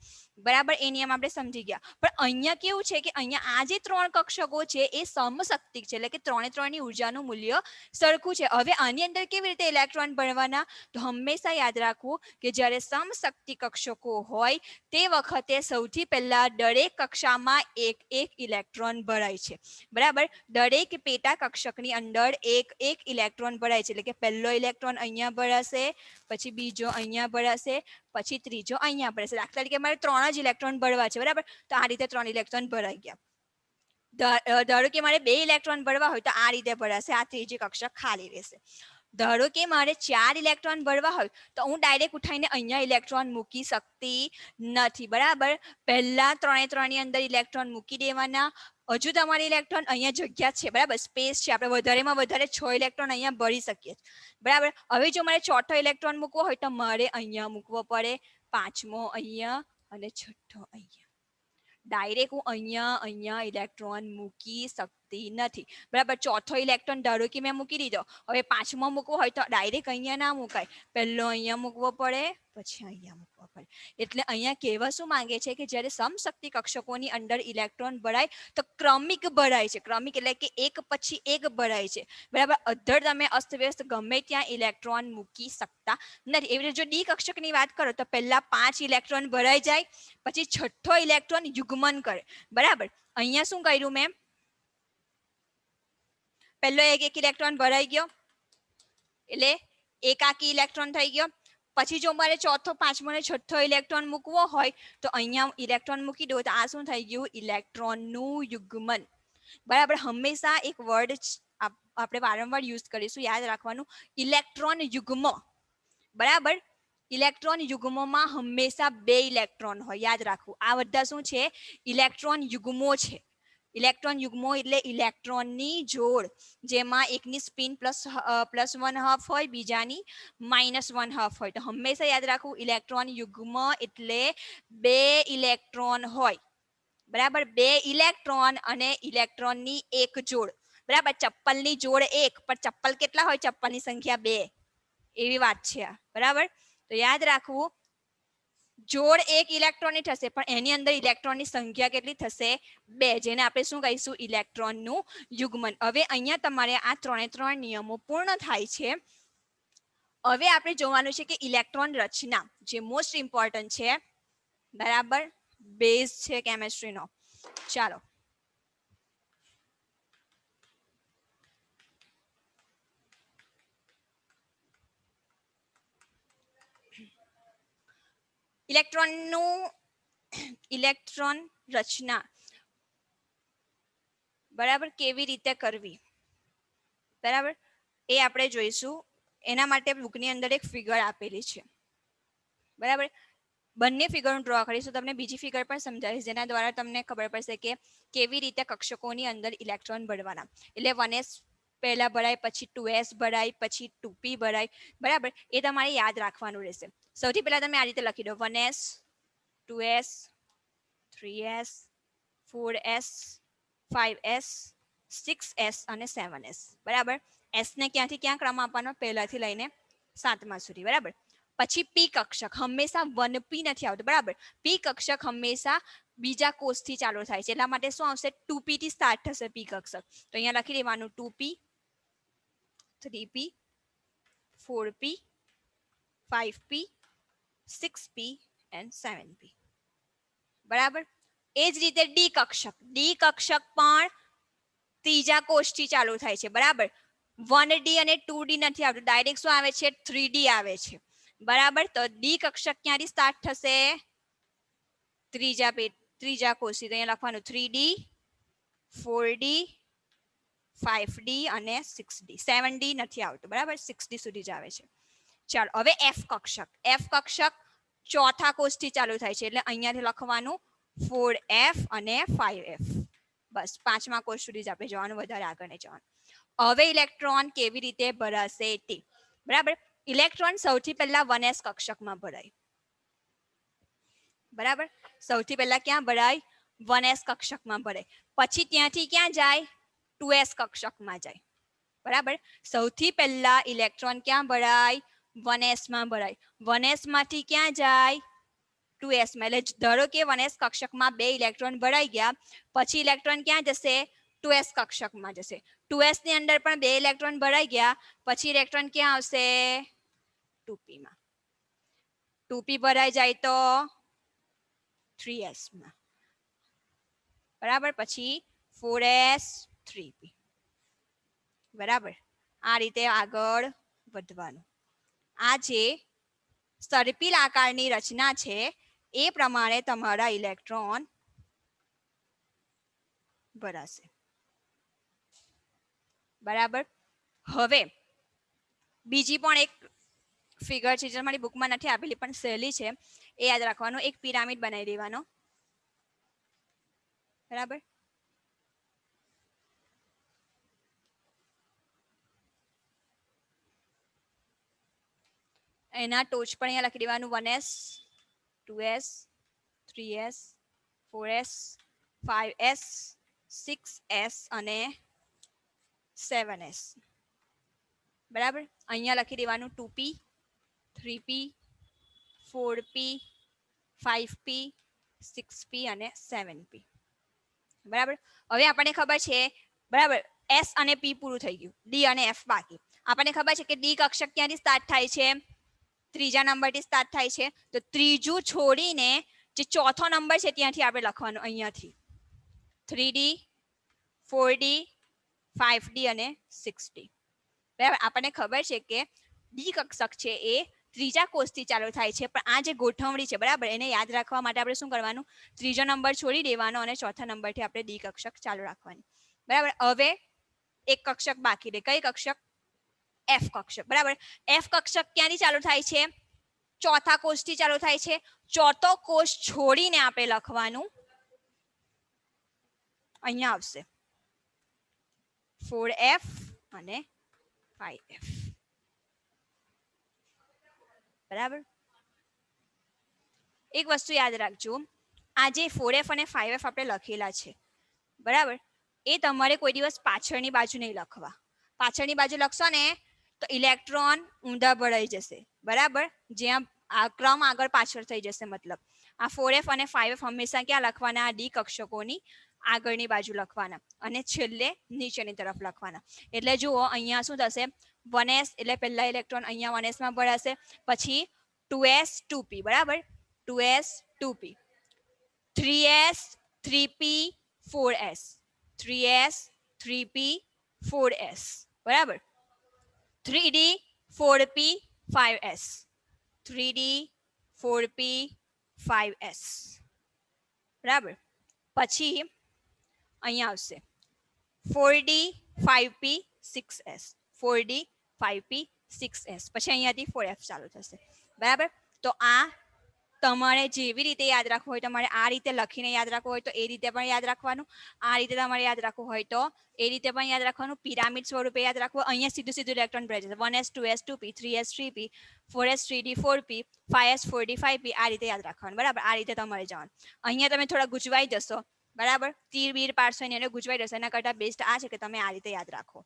બરાબર. એ નિયમ આપણે સમજી ગયા. પણ અહીંયા કેવું છે કે અહીંયા આ જે 3 કક્ષકો છે એ સમશક્તિક છે, એટલે કે 3 ની ઉર્જાનું મૂલ્ય સરખું છે. હવે આની અંદર કેવી રીતે ઇલેક્ટ્રોન ભરવાના? તો હંમેશા યાદ રાખવું કે જ્યારે સમશક્તિ કક્ષકો હોય તે વખતે સૌથી પહેલા દરેક કક્ષામાં એક એક ઇલેક્ટ્રોન ભરાય છે. બરાબર. દરેક પેટા કક્ષકની અંદર એક એક ઇલેક્ટ્રોન ભરાય છે. એટલે કે પહેલો ઇલેક્ટ્રોન અહીંયા ભરાશે, પછી બીજો અહીંયા ભરાશે, પછી ત્રીજો અહીંયા ભરાશે. દાખલા તરીકે મારે 3 જ ઇલેક્ટ્રોન ભરવા છે. બરાબર. તો આ રીતે 3 ઇલેક્ટ્રોન ભરાઈ ગયા. ધારો કે મારે 2 ઇલેક્ટ્રોન ભરવા હોય તો આ રીતે ભરાશે, આ ત્રીજી કક્ષક ખાલી રહેશે. ધારો કે મારે 4 ઇલેક્ટ્રોન ભરવા હોય તો હું ડાયરેક્ટ ઉઠાઈને અહીંયા ઇલેક્ટ્રોન મૂકી શકતી નથી. બરાબર. પહેલા 3 ની અંદર ઇલેક્ટ્રોન મૂકી દેવાના. હજુ તમારી ઇલેક્ટ્રોન અહીંયા જગ્યા છે, બરાબર, સ્પેસ છે, આપણે વધારેમાં વધારે 6 ઇલેક્ટ્રોન અહીંયા ભરી શકીએ. બરાબર. હવે જો મારે ચોથો ઇલેક્ટ્રોન મૂકવો હોય તો મારે અહીંયા મૂકવો પડે, પાંચમો અહીંયા અને છઠ્ઠો અહીંયા. ડાયરેક્ટ હું અહીંયા ઇલેક્ટ્રોન મૂકી શકતી શકતી નથી, બરાબર. ચોથો ઇલેક્ટ્રોન ધારો કે મેં મૂકી દીધો, હવે પાંચમો મૂકવો હોય તો ડાયરેક્ટ અહીંયા ના મુકાય, પહેલો અહીંયા મૂકવો પડે, પછી અહીંયા મૂકવો પડે. એટલે અહીંયા કહેવા શું માંગે છે કે જ્યારે સમશક્તિ કક્ષકોની અંદર ઇલેક્ટ્રોન ભરાય તો ક્રમિક ભરાય છે, ક્રમિક એટલે કે એક પછી એક ભરાય છે, બરાબર. અધર તમે અસ્તવ્યસ્ત ગમે ત્યાં ઇલેક્ટ્રોન મૂકી શકતા નથી. એવી રીતે જો ડી કક્ષકની વાત કરો તો પહેલા 5 ઇલેક્ટ્રોન ભરાઈ જાય, પછી છઠ્ઠો ઇલેક્ટ્રોન યુગ્મન કરે, બરાબર. અહીંયા શું કર્યું મેં, પહેલો એક ઇલેક્ટ્રોન ભરાઈ ગયો એટલે એકાકી ઇલેક્ટ્રોન થઈ ગયો, પછી જો મારે ચોથો પાંચમો અને છઠ્ઠો ઇલેક્ટ્રોન મૂકવો હોય તો અહીંયા ઇલેક્ટ્રોન મૂકી દો તો આ શું થઈ ગયું, ઇલેક્ટ્રોનનું યુગ્મન, બરાબર. હંમેશા એક વર્ડ આપણે વારંવાર યુઝ કરીશું, યાદ રાખવાનું, ઇલેક્ટ્રોન યુગ્મ, બરાબર. ઇલેક્ટ્રોન યુગ્મમાં હંમેશા 2 ઇલેક્ટ્રોન હોય, યાદ રાખવું. આ બધા શું છે, ઇલેક્ટ્રોન યુગ્મો છે. ઇલેક્ટ્રોન યુગ્મો એટલે ઇલેક્ટ્રોનની જોડ જેમાં એકની સ્પિન +1/2 હોય, બીજાની -1/2 હોય. તો હંમેશા યાદ રાખવું, ઇલેક્ટ્રોન યુગ્મ એટલે 2 ઇલેક્ટ્રોન હોય, બરાબર. 2 ઇલેક્ટ્રોન અને ઇલેક્ટ્રોનની એક જોડ, બરાબર. ચપ્પલની જોડ એક, પણ ચપ્પલ કેટલા હોય, ચપ્પલની સંખ્યા 2, એવી વાત છે, બરાબર. તો યાદ રાખવું, જોડ એક ઇલેક્ટ્રોનની થશે પણ એની અંદર ઇલેક્ટ્રોનની સંખ્યા કેટલી થશે, 2, જેને આપણે શું કહીશું, ઇલેક્ટ્રોનનું યુગ્મન. હવે અહીંયા તમારે આ 3 નિયમો પૂર્ણ થાય છે. હવે આપણે જોવાનું છે કે ઇલેક્ટ્રોન રચના, જે મોસ્ટ ઇમ્પોર્ટન્ટ છે, બરાબર, બેઝ છે કેમેસ્ટ્રીનો. ચાલો, ઇલેક્ટ્રોન રચના, બરાબર, કેવી રીતે કરવી, બરાબર, એ આપણે જોઈશું. એના માટે બુકની અંદર એક ફિગર આપેલી છે, બરાબર. બંને ફિગર હું ડ્રો કરીશું, તમને બીજી ફિગર પણ સમજાવીશ, જેના દ્વારા તમને ખબર પડશે કે કેવી રીતે કક્ષકોની અંદર ઇલેક્ટ્રોન ભરવાના. એટલે 1s પહેલા ભરાય, પછી 2s ભરાય, પછી 2p ભરાય, બરાબર. એ તમારે યાદ રાખવાનું રહેશે. સૌથી પહેલા તમે આ રીતે લખી દો, 1s 2s 3s 4s 5s 6s અને 7s, બરાબર. s ને ક્યાંથી ક્યાં ક્રમ આપવાનો, પહેલાથી લઈને 7મા સુધી, બરાબર. પછી પી કક્ષક હંમેશા 1p નથી આવતું, બરાબર. પી કક્ષક હંમેશા બીજા કોષથી ચાલુ થાય છે, એટલા માટે શું આવશે, 2p થી સ્ટાર્ટ થશે પી કક્ષક. તો અહીંયા લખી દેવાનું 2p 3p 4p 5p 6p and 7p, બરાબર. એ જ રીતે ડી કક્ષક પણ ત્રીજા કોષથી ચાલુ થાય છે, બરાબર. 1d અને 2d નથી આવતું, ડાયરેક્ટ શું આવે છે, 3d આવે છે, બરાબર. તો ડી કક્ષક ક્યાંથી સ્ટાર્ટ થશે, ત્રીજા કોષથી. તો અહીંયા લખવાનું 3d 4d 5d અને 6d. 7d નથી આવતું, બરાબર, 6d સુધી જ આવે છે. ચાલો, હવે એફ કક્ષક ચોથા કોષથી ચાલુ થાય છે, એટલે અહીંયાથી લખવાનું 4f અને 5f. બસ 5મા કોષ સુધી જ આપણે જવાનું, વધારે આગળ નહીં જવાનું. હવે ઇલેક્ટ્રોન કેવી રીતે ભરાશે તે, બરાબર. ઇલેક્ટ્રોન સૌથી પહેલા 1s કક્ષકમાં ભરાય, બરાબર. સૌથી પહેલા ક્યાં ભરાય, 1s કક્ષકમાં ભરાય. પછી ત્યાંથી ક્યાં જાય, 2s કક્ષકમાં જાય, બરાબર. સૌથી પહેલા ઇલેક્ટ્રોન ક્યાં ભરાય, 1s માં ભરાય. 1s માંથી ક્યાં જાય, 2s માં. એટલે ધારો કે 1s કક્ષકમાં 2 ઇલેક્ટ્રોન ભરાઈ ગયા, પછી ઇલેક્ટ્રોન ક્યાં જશે, 2s કક્ષકમાં જશે. 2s ની અંદર પણ 2 ઇલેક્ટ્રોન ભરાઈ ગયા, પછી ઇલેક્ટ્રોન ક્યાં આવશે, 2p માં. 2p ભરાઈ જાય તો 3s માં, બરાબર. પછી 4s 3p, બરાબર. આ રીતે આગળ વધવાનું. આ જે સર્પિલ આકારની રચના છે એ પ્રમાણે તમારા ઇલેક્ટ્રોન ભરાશે, બરાબર. હવે બીજી પણ એક ફિગર છે જે મારી બુકમાં નથી આપેલી પણ સહેલી છે, એ યાદ રાખવાનું. એક પિરામિડ બનાવી દેવાનો, બરાબર. એના ટોચ પર અહીંયા લખી દેવાનું 1s 2s 3s 4s 5s 6s અને 7s બરાબર. અહીંયા લખી દેવાનું 2p 3p 4p 5p 6p અને 7p બરાબર. હવે આપણને ખબર છે બરાબર એસ અને પી પૂરું થઈ ગયું, ડી અને એફ બાકી. આપણને ખબર છે કે ડી કક્ષક ક્યાંથી સ્ટાર્ટ થાય છે, ત્રીજા નંબરથી સ્ટાર્ટ થાય છે. તો ત્રીજું છોડીને જે ચોથો નંબર છે ત્યાંથી આપણે લખવાનું, અહીંયાથી 3D 4D 5D અને 6D બરાબર. આપણને ખબર છે કે ડી કક્ષક છે એ ત્રીજા કોષથી ચાલુ થાય છે, પણ આ જે ગોઠવણી છે બરાબર એને યાદ રાખવા માટે આપણે શું કરવાનું, ત્રીજો નંબર છોડી દેવાનો અને ચોથા નંબરથી આપણે ડી કક્ષક ચાલુ રાખવાની બરાબર. હવે એક કક્ષક બાકી રહે, કઈ કક્ષક, એફ કક્ષક બરાબર. એફ કક્ષક ક્યાંથી ચાલુ થાય છે, ચોથા કોષથી ચાલુ થાય છે. ચોથો કોષ છોડીને આપણે લખવાનું અહીંયા આવશે 4f અને 5f બરાબર. એક વસ્તુ યાદ રાખજો, આ જે 4f અને 5f આપણે લખેલા છે બરાબર, એ તમારે કોઈ દિવસ પાછળની બાજુ નહીં લખવા. પાછળની બાજુ લખશો ને તો ઇલેક્ટ્રોન ઊંધા ભરાઈ જશે બરાબર, જ્યાં આ ક્રમ આગળ પાછળ થઈ જશે. મતલબ આ 4f અને 5f હંમેશા ક્યાં લખવાના, ડી કક્ષકોની આગળની બાજુ લખવાના અને છેલ્લે નીચેની તરફ લખવાના. એટલે જુઓ અહીંયા શું થશે, 1s એટલે પહેલા ઇલેક્ટ્રોન અહીંયા 1s માં ભરાશે, પછી 2s 2p બરાબર, 2s 2p 3s 3p 4s 3s 3p 4s બરાબર, 3d 4p 5s 3d 4p 5s બરાબર. પછી અહીંયા આવશે 4d 5p 6s 4d 5p 6s પછી અહીંયાથી 4f ચાલુ થશે બરાબર. તો આ તમારે જેવી રીતે યાદ રાખવું હોય, તમારે આ રીતે લખીને યાદ રાખવું હોય તો એ રીતે પણ યાદ રાખવાનું, આ રીતે તમારે યાદ રાખવું હોય તો એ રીતે પણ યાદ રાખવાનું, પિરામિડ સ્વરૂપે યાદ રાખવું. અહીંયા સીધું સીધું ઇલેક્ટ્રોન ભરાઈ જશે, 1s 2s 2p 3s 3p 4s 3d 4p 5s 4d 5p આ રીતે યાદ રાખવાનું બરાબર. આ રીતે તમારે જવાનું. અહીંયા તમે થોડા ગુજવાઈ જશો બરાબર, તીર બીર પાડશો એને ગુજવાઈ જશે, એના કરતાં બેસ્ટ આ છે કે તમે આ રીતે યાદ રાખો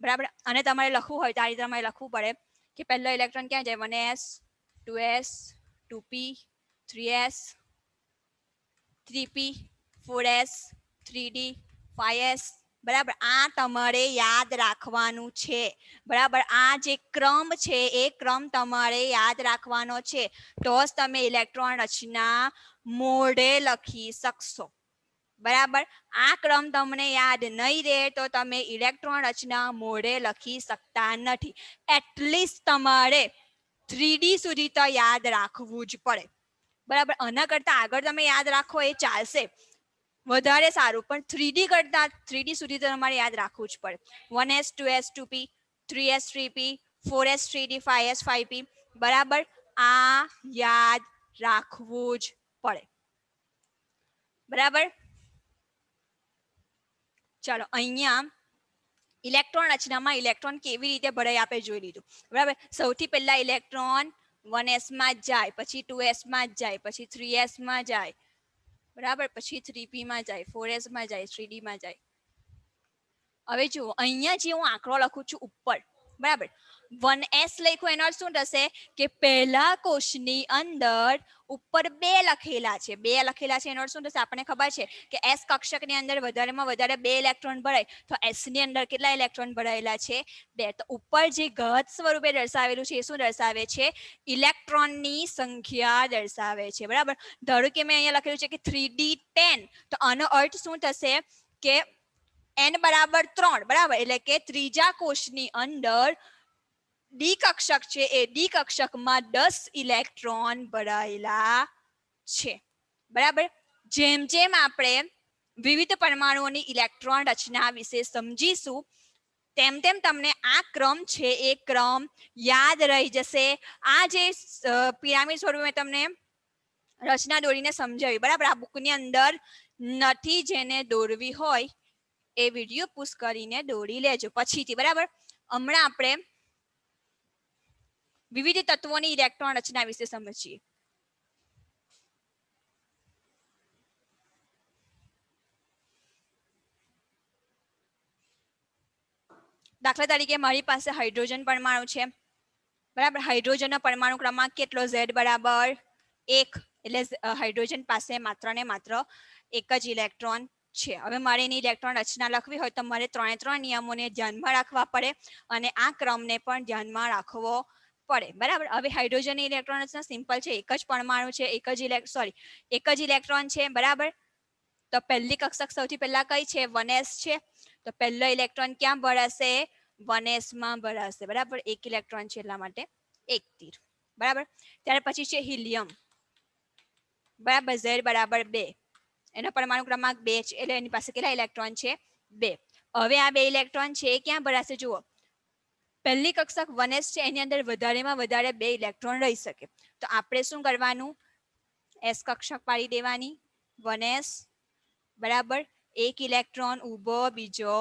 બરાબર. અને તમારે લખવું હોય તો આ રીતે તમારે લખવું પડે કે પહેલો ઇલેક્ટ્રોન ક્યાં જાય, 1s 2s 2p 3s 3p 4s 3d 5s બરાબર. આ તમારે યાદ રાખવાનું છે બરાબર. આ જે ક્રમ છે એ ક્રમ તમારે યાદ રાખવાનો છે, તો જ તમે ઇલેક્ટ્રોન રચના મોઢે લખી શકશો બરાબર. આ ક્રમ તમને યાદ નહીં રહે તો તમે ઇલેક્ટ્રોન રચના મોઢે લખી શકતા નથી. એટલીસ્ટ તમારે 3D સુધી તો યાદ રાખવું જ પડે બરાબર. આના કરતાં આગળ તમે યાદ રાખો એ ચાલશે, વધારે સારું, પણ 3D કરતાં 3D સુધી તો તમારે યાદ રાખવું જ પડે. 1s 2s 2p 3s 3p 4s 3d 5s 5p બરાબર. આ યાદ રાખવું જ પડે બરાબર. ચાલો અહીંયા ઇલેક્ટ્રોન રચનામાં ઇલેક્ટ્રોન કેવી રીતે ભરાય આપણે જોઈ લીધું બરાબર. સૌથી પહેલા ઇલેક્ટ્રોન 1s માં જ જાય, પછી 2s માં જ જાય, પછી 3s માં જાય બરાબર, પછી 3p માં જાય, 4s માં જાય, 3d માં જાય. હવે જુઓ અહીંયા જે હું આંકડો લખું છું ઉપર બરાબર, 1s લખ્યું એનો અર્થ શું થશે કે પહેલા કોષની અંદર ઉપર 2 લખેલા છે, 2 લખેલા છે એનો અર્થ શું થશે, આપણને ખબર છે કે એસ કક્ષકની અંદર વધારેમાં વધારે 2 ઇલેક્ટ્રોન ભરાય, તો એસ ની અંદર કેટલા ઇલેક્ટ્રોન ભરાયેલા છે, 2. તો ઉપર જે ઘાત સ્વરૂપે દર્શાવેલું છે એ શું દર્શાવે છે, ઇલેક્ટ્રોનની સંખ્યા દર્શાવે છે બરાબર. ધારો કે મેં અહીંયા લખેલું છે કે 3d10, તો આનો અર્થ શું થશે કે n બરાબર 3 બરાબર, એટલે કે ત્રીજા કોષની અંદર ડી કક્ષક છે એ ડી કક્ષકમાં 10 ઇલેક્ટ્રોન ભરાયેલા છે બરાબર. જેમ જેમ આપણે વિવિધ પરમાણુઓની ઇલેક્ટ્રોન રચના વિશે સમજીશું તેમ તેમ તમને આ ક્રમ છે એ ક્રમ યાદ રહી જશે. આ જે પિરામિડ સ્વરૂપે તમને રચના દોરીને સમજાવી બરાબર, આ બુકની અંદર નથી, જેને દોરવી હોય એ વિડીયો પુશ કરીને દોરી લેજો પછીથી બરાબર. હમણાં આપણે વિવિધ તત્વોની ઇલેક્ટ્રોન રચના વિશે સમજીએ. દાખલા તરીકે મારી પાસે હાઇડ્રોજન પરમાણુ છે, બરાબર. હાઇડ્રોજનનો પરમાણુ ક્રમાંક કેટલો? Z બરાબર 1. એટલે હાઇડ્રોજન પાસે માત્ર ને માત્ર એક જ ઇલેક્ટ્રોન છે. હવે મારે એની ઇલેક્ટ્રોન રચના લખવી હોય તો મારે 3 નિયમોને ધ્યાનમાં રાખવા પડે અને આ ક્રમને પણ ધ્યાનમાં રાખવો પડે, બરાબર. હવે હાઇડ્રોજનની ઇલેક્ટ્રોન રચના સિમ્પલ છે, એક જ પરમાણુ છે, એક જ ઇલેક્ટ્રોન છે, બરાબર. તો પહેલી કક્ષક સૌથી પહેલા કઈ છે? 1s છે. તો પહેલો ઇલેક્ટ્રોન ક્યાં ભરાશે? 1s માં ભરાશે, બરાબર. એક ઇલેક્ટ્રોન છે એટલા માટે એક તીર, બરાબર. ત્યાર પછી છે હિલિયમ, બરાબર. Z બરાબર 2. એનો પરમાણુ ક્રમાંક 2 છે એટલે એની પાસે કેટલા ઇલેક્ટ્રોન છે? 2. હવે આ 2 ઇલેક્ટ્રોન છે એ ક્યાં ભરાશે? જુઓ, પહેલી કક્ષક 1s છે એની અંદર વધારેમાં વધારે 2 ઇલેક્ટ્રોન રહી શકે. તો આપણે શું કરવાનું? s કક્ષક પાડી દેવાની. 1s બરાબર, એક ઇલેક્ટ્રોન ઊભો, બીજો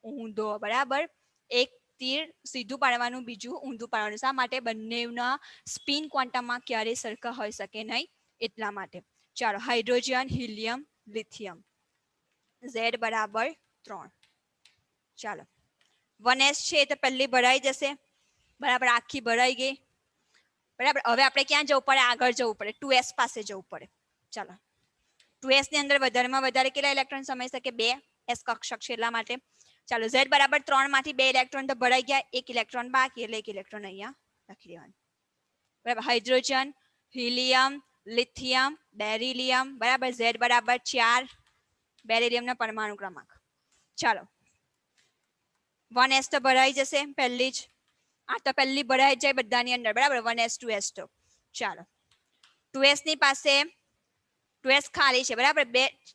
ઊંધો, બરાબર. એક તીર સીધું પાડવાનું, બીજું ઊંધું પાડવાનું. શા માટે? બંનેના સ્પિન ક્વોન્ટમમાં ક્યારેય સરખા હોઈ શકે નહીં એટલા માટે. ચાલો, હાઇડ્રોજન, હિલિયમ, લિથિયમ. Z બરાબર 3. ચાલો, 1s છે તો પહેલી ભરાઈ જશે, બરાબર. આખી ભરાઈ ગઈ, બરાબર. હવે આપણે ક્યાં જવું પડે? આગળ જવું પડે, 2s પાસે જવું પડે. ચાલો, 2s ની અંદર વધારેમાં વધારે કેટલા ઇલેક્ટ્રોન સમાઈ શકે? 2. s કક્ષક છે એટલા માટે. ચાલો, Z બરાબર 3 માંથી 2 ઇલેક્ટ્રોન તો ભરાઈ ગયા, એક ઇલેક્ટ્રોન બાકી એટલે એક ઇલેક્ટ્રોન અહીંયા લખી દેવાનું, બરાબર. હાઇડ્રોજન, હિલિયમ, લિથિયમ, બેરિલિયમ, બરાબર. Z બરાબર 4. બેરિલિયમનો પરમાણુ ક્રમાંક. ચાલો, 1s તો ભરાઈ જશે પહેલી જ, આ તો પહેલી ભરાઈ જાય બધાની અંદર, બરાબર. 1s 2s તો. ચાલો, 2s ની પાસે 2s ખાલી છે, બરાબર.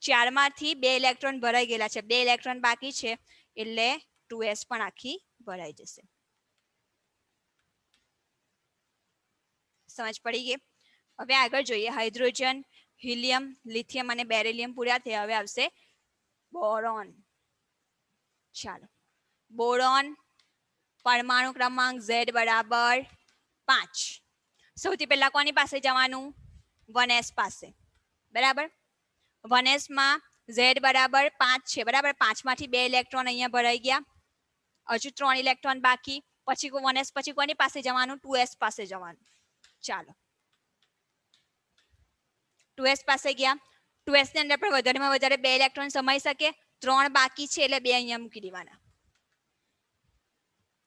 4 માંથી 2 ઇલેક્ટ્રોન ભરાઈ ગયેલા છે, 2 ઇલેક્ટ્રોન બાકી છે એટલે 2s પણ આખી ભરાઈ જશે. સમજ પડી ગઈ? હવે આગળ જોઈએ. હાઇડ્રોજન, હિલિયમ, લિથિયમ અને બેરિલિયમ પૂરા થયા. હવે આવશે બોરોન. ચાલો, બોરોન પરમાણુ ક્રમાંક Z બરાબર 5. સૌથી પહેલા કોની પાસે જવાનું? 1s પાસે, બરાબર. 1s માં Z બરાબર 5 છે, બરાબર. 5 માંથી 2 ઇલેક્ટ્રોન અહીંયા ભરાઈ ગયા, હજુ 3 ઇલેક્ટ્રોન બાકી. પછી 1s પછી કોની પાસે જવાનું? 2s પાસે જવાનું. ચાલો, 2s પાસે ગયા. 2s ની અંદર પણ વધારેમાં વધારે 2 ઇલેક્ટ્રોન સમાઈ શકે, 3 બાકી છે એટલે 2 અહીંયા મૂકી દેવાના.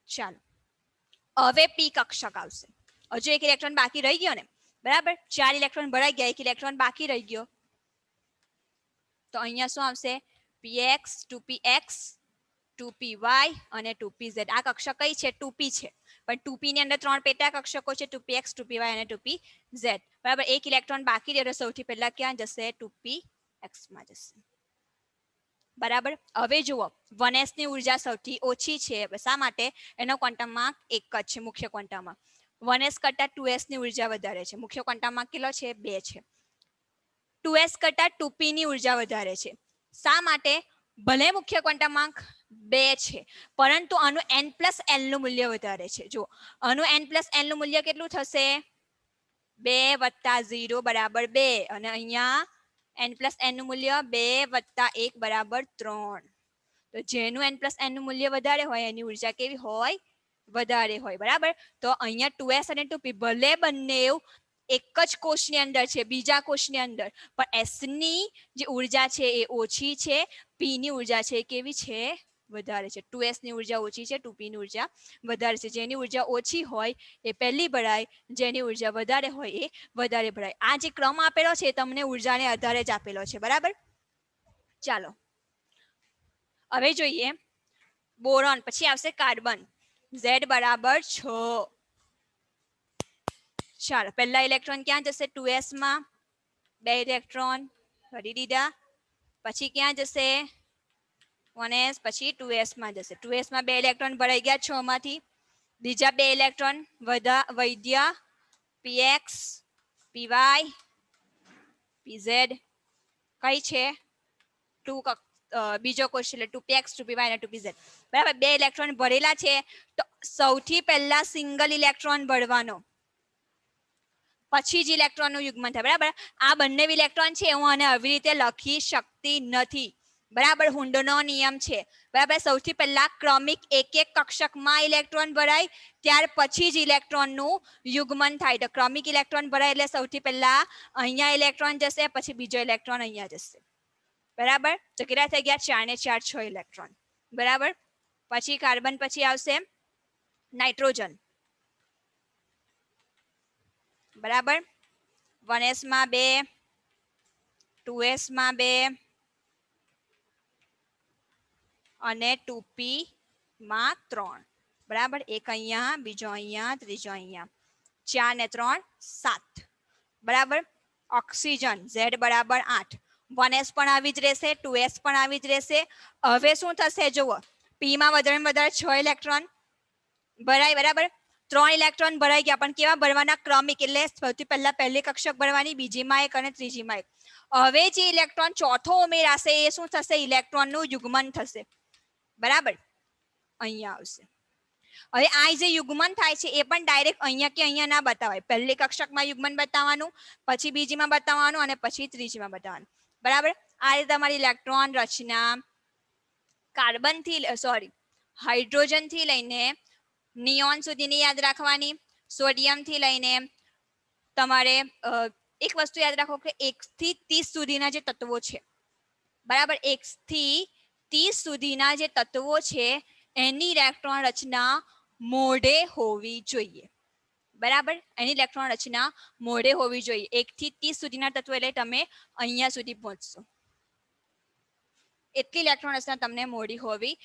ચાલો, હવે p કક્ષક આવશે. હજુ એક ઇલેક્ટ્રોન બાકી રહી ગયો ને, બરાબર. 4 ઇલેક્ટ્રોન ભરાઈ ગયા, એક ઇલેક્ટ્રોન બાકી રહી ગયો. તો અહીંયા શું આવશે? px, 2px, 2py અને 2pz. આ કક્ષક કઈ છે? 2p છે, પણ 2p ની અંદર 3 પેટા કક્ષકો છે, 2px, 2py અને 2pz, બરાબર. એક ઇલેક્ટ્રોન બાકી રહ્યો, સૌથી પહેલા ક્યાં જશે? 2px માં જશે, બરાબર. હવે જુઓ, 1s ની ઉર્જા સૌથી ઓછી છે. શા માટે? એનો ક્વોન્ટમમાં એક જ છે, મુખ્ય ક્વોન્ટમમાં. 1s કરતા 2s ની ઉર્જા વધારે છે, મુખ્ય ક્વોન્ટમમાં કેટલો છે? 2 છે. 2s કરતા 2p ની ઉર્જા વધારે છે. શા માટે? ભલે મુખ્ય ક્વોન્ટમાંક 2 છે પરંતુ આનું n+l નું મૂલ્ય વધારે છે. જો આનું n+l નું મૂલ્ય કેટલું થશે? 2 + 0 = 2 અને અહીંયા n+n નું મૂલ્ય 2 + 1 = 3. તો જેનું n+n નું મૂલ્ય વધારે હોય એની ઉર્જા કેવી હોય? વધારે હોય, બરાબર. તો અહીંયા 2s અને 2p ભલે બંને એક જ કોષની અંદર છે, બીજા કોષની અંદર, પણ s ની જે ઉર્જા છે એ ઓછી છે, p ની ઉર્જા છે કેવી છે? વધારે છે. 2s ની ઉર્જા ઓછી છે, 2p ની ઉર્જા વધારે છે. જેની ઉર્જા ઓછી હોય એ પહેલી ભરાય, જેની ઉર્જા વધારે હોય એ વધારે ભરાય. આ જે ક્રમ આપેલો છે તમને ઉર્જાને આધારે જ આપેલો છે, બરાબર. ચાલો, હવે જોઈએ બોરોન, પછી આવશે કાર્બન. Z બરાબર 6. ચાલો, પહેલા ઇલેક્ટ્રોન ક્યાં જશે? 2s માં 2 ઇલેક્ટ્રોન ભરી દીધા. પછી ક્યાં જશે? 1s પછી 2s માં જશે. 2s માં 2 ઇલેક્ટ્રોન ભરાઈ ગયા 6 માંથી. બીજા 2 ઇલેક્ટ્રોન વૈદ્યા, px, py, pz. કઈ છે? બીજો કોષ એટલે 2px, 2py અને 2pz, બરાબર. 2 ઇલેક્ટ્રોન ભરેલા છે તો સૌથી પહેલા સિંગલ ઇલેક્ટ્રોન ભરવાનો, પછી જ ઇલેક્ટ્રોનનું યુગ્મન થાય, બરાબર. આ બંને ઇલેક્ટ્રોન છે હું આને આવી રીતે લખી શકતી નથી, બરાબર, હુન્ડનો નિયમ છે. બરાબર, સૌથી પહેલા ક્રમિક એક એક કક્ષકમાં ઇલેક્ટ્રોન ભરાય, ત્યાર પછી જ ઇલેક્ટ્રોનનું યુગ્મન થાય. તો ક્રમિક ઇલેક્ટ્રોન ભરાય એટલે સૌથી પહેલા અહીંયા ઇલેક્ટ્રોન જશે, પછી બીજો ઇલેક્ટ્રોન અહીંયા જશે. બરાબર, તો કેટલા થઈ ગયા? 4 ને 4 6 ઇલેક્ટ્રોન. બરાબર, પછી કાર્બન પછી આવશે નાઇટ્રોજન. બરાબર, 1s માં 2, 2s માં 2 અને 2p માં 3. બરાબર, એક અહીંયા, બીજો અહીંયા, ત્રીજો અહીંયા. 4 ને 3 7. બરાબર, ઓક્સિજન Z બરાબર 8. 1s પણ આવી જ રહેશે, 2s પણ આવી જ રહેશે. હવે શું થશે જુઓ, p માં વધારે 6 ઇલેક્ટ્રોન ભરાય. બરાબર, 3 ઇલેક્ટ્રોન ભરાઈ ગયા, પણ કેવા ભરવાના? ક્રમિક, એટલે સૌથી પહેલા પહેલી કક્ષક ભરવાની, બીજીમાં 1 અને ત્રીજીમાં 1. હવે જે ઇલેક્ટ્રોન ચોથો ઉમેરાશે એ શું થશે? ઇલેક્ટ્રોનનું યુગ્મન થશે. બરાબર, અહીંયા આવશે. હવે આ જે યુગ્મન થાય છે એ પણ ડાયરેક્ટ અહીંયા કે અહીંયા ના બતાવાય. પહેલી કક્ષકમાં યુગ્મન બતાવવાનું, પછી બીજીમાં બતાવવાનું અને પછી ત્રીજીમાં બતાવવાનું. બરાબર, આ રીતે તમારી ઇલેક્ટ્રોન રચના કાર્બન થી હાઇડ્રોજન થી લઈને નિયોન સુધીની યાદ રાખવાની. સોડિયમ થી લઈને તમારે એક વસ્તુ યાદ રાખો કે 1 થી 30 સુધીના જે તત્વો છે, બરાબર, 1 થી 30 સુધીના જે તત્વો છે એની ઇલેક્ટ્રોન રચના મોઢે હોવી જોઈએ. બરાબર, એની ઇલેક્ટ્રોન રચના મોઢે હોવી જોઈએ. 1 થી 30 સુધીના તત્વો એટલે તમે અહીંયા સુધી પહોંચશો એટલી ઇલેક્ટ્રોન રચના તમને મોડી હોવી